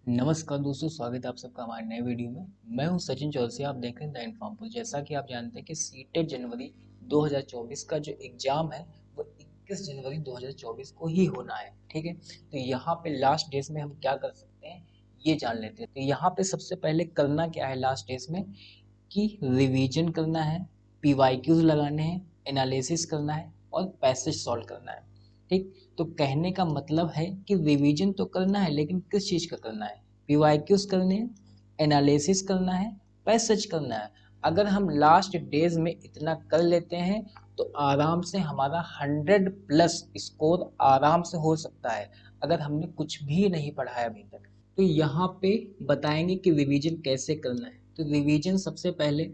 नमस्कार दोस्तों, स्वागत है आप सबका हमारे नए वीडियो में। मैं हूं सचिन चौरसिया, आप देख रहे हैं द इन्फॉर्मर। जैसा कि आप जानते हैं कि सीटेट जनवरी 2024 का जो एग्जाम है वो 21 जनवरी 2024 को ही होना है। ठीक है, तो यहाँ पे लास्ट डेज में हम क्या कर सकते हैं ये जान लेते हैं। तो यहाँ पे सबसे पहले करना क्या है लास्ट डेज में कि रिवीजन करना है, पीवाईक्यूज लगाने हैं, एनालिसिस करना है और पैसेज सॉल्व करना है। ठीक, तो कहने का मतलब है कि रिवीजन तो करना है, लेकिन किस चीज़ का करना है? पीवाईक्यूज करने हैं, एनालिसिस करना है, पैसेज करना है। अगर हम लास्ट डेज में इतना कर लेते हैं तो आराम से हमारा 100 प्लस स्कोर आराम से हो सकता है, अगर हमने कुछ भी नहीं पढ़ा है अभी तक। तो यहाँ पे बताएंगे कि रिवीजन कैसे करना है। तो रिवीजन सबसे पहले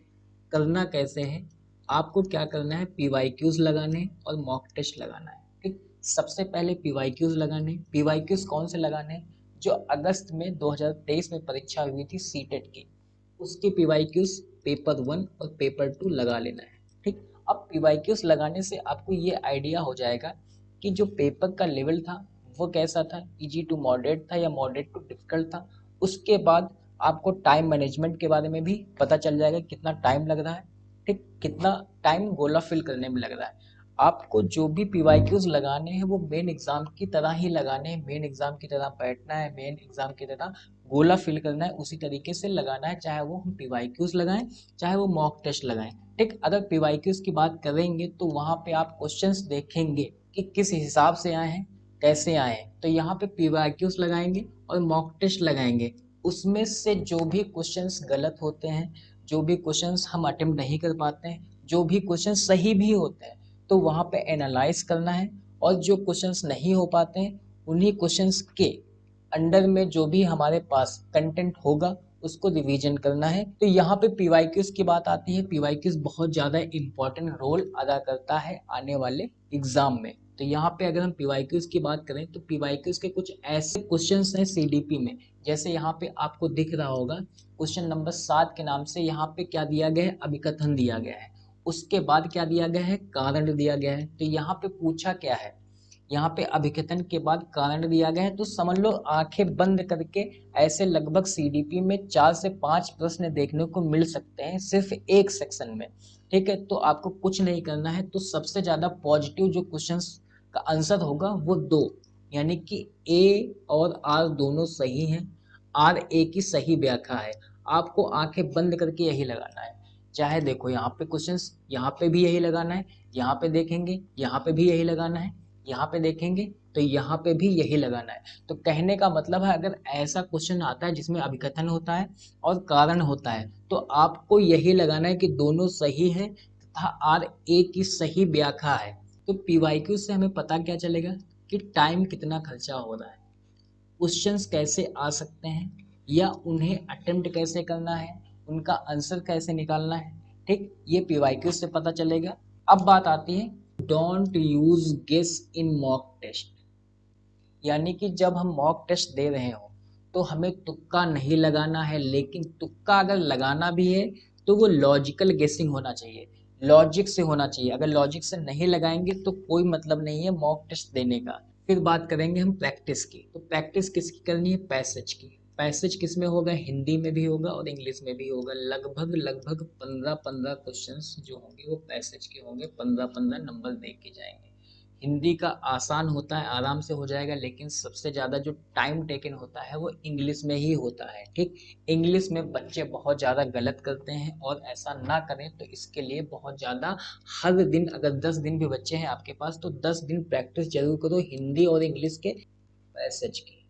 करना कैसे है, आपको क्या करना है, पीवाईक्यूज लगाने हैं और मॉक टेस्ट लगाना है। ठीक, सबसे पहले पीवाईक्यूज लगाने। पीवाईक्यूज कौन से लगाने हैं? जो अगस्त में 2023 में परीक्षा हुई थी सीटेट की, उसके पीवाईक्यूज पेपर 1 और पेपर 2 लगा लेना है। ठीक, अब पीवाईक्यूज लगाने से आपको ये आइडिया हो जाएगा कि जो पेपर का लेवल था वो कैसा था, इजी टू मॉडरेट था या मॉडरेट टू डिफिकल्ट था। उसके बाद आपको टाइम मैनेजमेंट के बारे में भी पता चल जाएगा, कितना टाइम लग रहा है। ठीक, कितना टाइम गोला फिल करने में लग रहा है। आपको जो भी पीवाईक्यूज लगाने हैं वो मेन एग्जाम की तरह ही लगाने हैं, मेन एग्जाम की तरह बैठना है, मेन एग्जाम की तरह गोला फिल करना है, उसी तरीके से लगाना है, चाहे वो हम पीवाईक्यूज लगाएं चाहे वो मॉक टेस्ट लगाएं। ठीक, अगर पीवाईक्यूज की बात करेंगे तो वहां पे आप क्वेश्चंस देखेंगे कि किस हिसाब से आए हैं, कैसे आए हैं। तो यहाँ पे पीवाईक्यूज लगाएंगे और मॉक टेस्ट लगाएंगे। उसमें से जो भी क्वेश्चंस गलत होते हैं, जो भी क्वेश्चंस हम अटेम्प्ट नहीं कर पाते हैं, जो भी क्वेश्चन सही भी होते हैं, तो वहाँ पे एनालाइज करना है। और जो क्वेश्चंस नहीं हो पाते हैं, उन्हीं क्वेश्चंस के अंडर में जो भी हमारे पास कंटेंट होगा उसको रिवीजन करना है। तो यहाँ पे पीवाईक्यूज की बात आती है। पीवाईक्यूज बहुत ज़्यादा इंपॉर्टेंट रोल अदा करता है आने वाले एग्जाम में। तो यहाँ पे अगर हम पीवाईक्यूज की बात करें तो पीवाईक्यूज के कुछ ऐसे क्वेश्चंस हैं सीडीपी में, जैसे यहाँ पे आपको दिख रहा होगा क्वेश्चन नंबर 7 के नाम से यहाँ पे क्या दिया गया है, अभिकथन दिया गया है। उसके बाद क्या दिया गया है, कारण दिया गया है। तो यहाँ पे पूछा क्या है, यहाँ पे अभिकथन के बाद कारण दिया गया है। तो समझ लो आंखें बंद करके ऐसे लगभग सीडीपी में 4 से 5 प्रश्न देखने को मिल सकते हैं सिर्फ एक सेक्शन में। ठीक है, तो आपको कुछ नहीं करना है। तो सबसे ज्यादा पॉजिटिव जो क्वेश्चंस का आंसर होगा वो दो, यानी कि ए और आर दोनों सही हैं। आर ए की सही व्याख्या है। आपको आंखें बंद करके यही लगाना है। चाहे देखो यहाँ पे क्वेश्चंस, यहाँ पे भी यही लगाना है, यहाँ पे देखेंगे यहाँ पे भी यही लगाना है, यहाँ पे देखेंगे तो यहाँ पे भी यही लगाना है। तो कहने का मतलब है, अगर ऐसा क्वेश्चन आता है जिसमें अभिकथन होता है और कारण होता है तो आपको यही लगाना है कि दोनों सही है तथा आर ए की सही व्याख्या है। तो पीवाईक्यू से हमें पता क्या चलेगा कि टाइम कितना खर्चा हो रहा है, क्वेश्चंस कैसे आ सकते हैं या उन्हें अटेम्प्ट कैसे करना है, उनका आंसर कैसे निकालना है। ठीक, ये पीवाईक्यू से पता चलेगा। अब बात आती है don't use guess in mock test, यानी कि जब हम मॉक टेस्ट दे रहे हो तो हमें तुक्का नहीं लगाना है। लेकिन तुक्का अगर लगाना भी है तो वो लॉजिकल गेसिंग होना चाहिए, लॉजिक से होना चाहिए। अगर लॉजिक से नहीं लगाएंगे तो कोई मतलब नहीं है मॉक टेस्ट देने का। फिर बात करेंगे हम प्रैक्टिस की। तो प्रैक्टिस किसकी करनी है, पैसेज की। पैसेज किस में होगा, हिंदी में भी होगा और इंग्लिश में भी होगा। लगभग लगभग 15-15 क्वेश्चंस जो होंगे वो पैसेज के होंगे, 15-15 नंबर दे के जाएंगे। हिंदी का आसान होता है, आराम से हो जाएगा, लेकिन सबसे ज़्यादा जो टाइम टेकन होता है वो इंग्लिश में ही होता है। ठीक, इंग्लिश में बच्चे बहुत ज़्यादा गलत करते हैं और ऐसा ना करें। तो इसके लिए बहुत ज़्यादा हर दिन, अगर 10 दिन भी बच्चे हैं आपके पास तो 10 दिन प्रैक्टिस जरूर करो हिंदी और इंग्लिश के पैसेज की।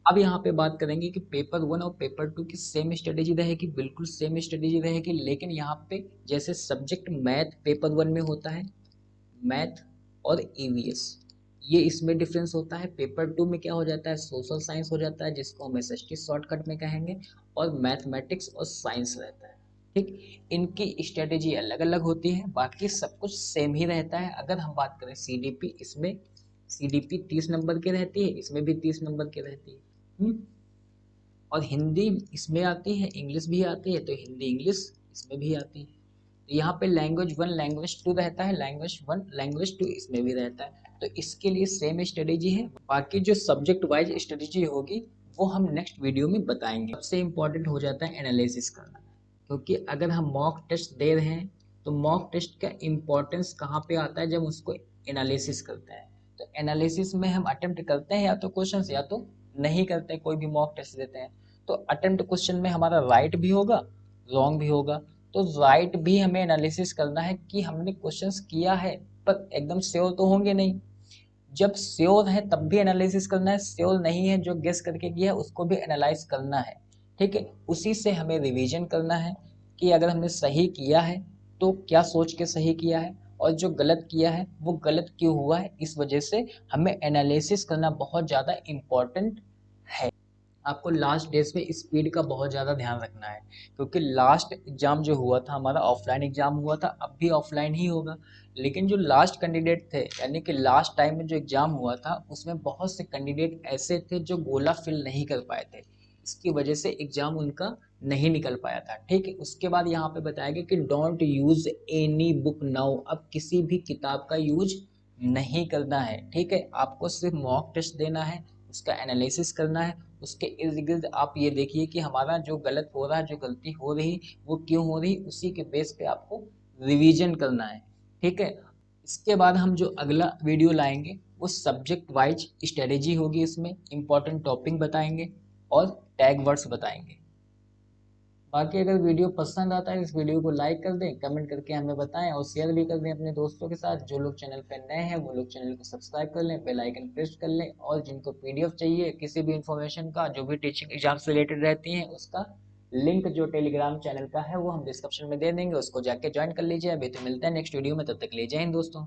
अब यहाँ पे बात करेंगे कि पेपर 1 और पेपर 2 की सेम स्ट्रेटेजी रहेगी, बिल्कुल सेम स्ट्रेटेजी रहेगी। लेकिन यहाँ पे जैसे सब्जेक्ट मैथ पेपर 1 में होता है, मैथ और ईवीएस, ये इसमें डिफरेंस होता है। पेपर 2 में क्या हो जाता है, सोशल साइंस हो जाता है, जिसको हम एसएसटी शॉर्टकट में कहेंगे, और मैथमेटिक्स और साइंस रहता है। ठीक, इनकी स्ट्रेटेजी अलग अलग होती है, बाकी सब कुछ सेम ही रहता है। अगर हम बात करें सीडीपी, इसमें सीडीपी 30 नंबर की रहती है, इसमें भी 30 नंबर की रहती है। और हिंदी इसमें आती है, इंग्लिश भी आती है, तो हिंदी इंग्लिश इसमें भी आती है। यहाँ पे लैंग्वेज 1 लैंग्वेज 2 रहता है, लैंग्वेज 1 लैंग्वेज 2 इसमें भी रहता है। तो इसके लिए सेम स्ट्रेटेजी है। बाकी जो सब्जेक्ट वाइज स्ट्रेटेजी होगी वो हम नेक्स्ट वीडियो में बताएंगे। सबसे इम्पोर्टेंट हो जाता है एनालिसिस करना, क्योंकि अगर हम मॉक टेस्ट दे रहे हैं तो मॉक टेस्ट का इम्पोर्टेंस कहाँ पे आता है, जब उसको एनालिसिस करते हैं। तो एनालिसिस में हम अटेम्प्ट करते हैं या तो क्वेश्चन या तो नहीं करते, कोई भी मॉक टेस्ट देते हैं तो अटेम्प्ट क्वेश्चन में हमारा राइट भी होगा रॉन्ग भी होगा। तो राइट भी हमें एनालिसिस करना है कि हमने क्वेश्चंस किया है, पर एकदम श्योर तो होंगे नहीं। जब श्योर है तब भी एनालिसिस करना है, श्योर नहीं है जो गेस करके किया है उसको भी एनालाइज करना है। ठीक है, उसी से हमें रिवीजन करना है कि अगर हमने सही किया है तो क्या सोच के सही किया है, और जो गलत किया है वो गलत क्यों हुआ है। इस वजह से हमें एनालिसिस करना बहुत ज़्यादा इम्पोर्टेंट है। आपको लास्ट डेज पे स्पीड का बहुत ज़्यादा ध्यान रखना है, क्योंकि लास्ट एग्ज़ाम जो हुआ था हमारा ऑफलाइन एग्ज़ाम हुआ था, अब भी ऑफलाइन ही होगा। लेकिन जो लास्ट कैंडिडेट थे, यानी कि लास्ट टाइम में जो एग्ज़ाम हुआ था उसमें बहुत से कैंडिडेट ऐसे थे जो गोला फिल नहीं कर पाए थे, इसकी वजह से एग्ज़ाम उनका नहीं निकल पाया था। ठीक है, उसके बाद यहाँ पे बताया गया कि don't use any book now, अब किसी भी किताब का यूज नहीं करना है। ठीक है, आपको सिर्फ मॉक टेस्ट देना है, उसका एनालिसिस करना है, उसके इर्द गिर्द आप ये देखिए कि हमारा जो गलत हो रहा है, जो गलती हो रही वो क्यों हो रही, उसी के बेस पे आपको रिवीजन करना है। ठीक है, इसके बाद हम जो अगला वीडियो लाएंगे वो सब्जेक्ट वाइज स्ट्रेटेजी होगी, इसमें इंपॉर्टेंट टॉपिक बताएंगे और टैग वर्ड्स बताएंगे। बाकी अगर वीडियो पसंद आता है इस वीडियो को लाइक कर दें, कमेंट करके हमें बताएं और शेयर भी कर दें अपने दोस्तों के साथ। जो लोग चैनल पर नए हैं वो लोग चैनल को सब्सक्राइब कर लें, बेल आइकन प्रेस कर लें, और जिनको पीडीएफ चाहिए किसी भी इंफॉर्मेशन का जो भी टीचिंग एग्जाम से रिलेटेड रहती हैं उसका लिंक जो टेलीग्राम चैनल का है वो हम डिस्क्रिप्शन में दे देंगे, उसको जाके ज्वाइन कर लीजिए। अभी तो मिलते हैं नेक्स्ट वीडियो में, तब तक ले जाए दोस्तों।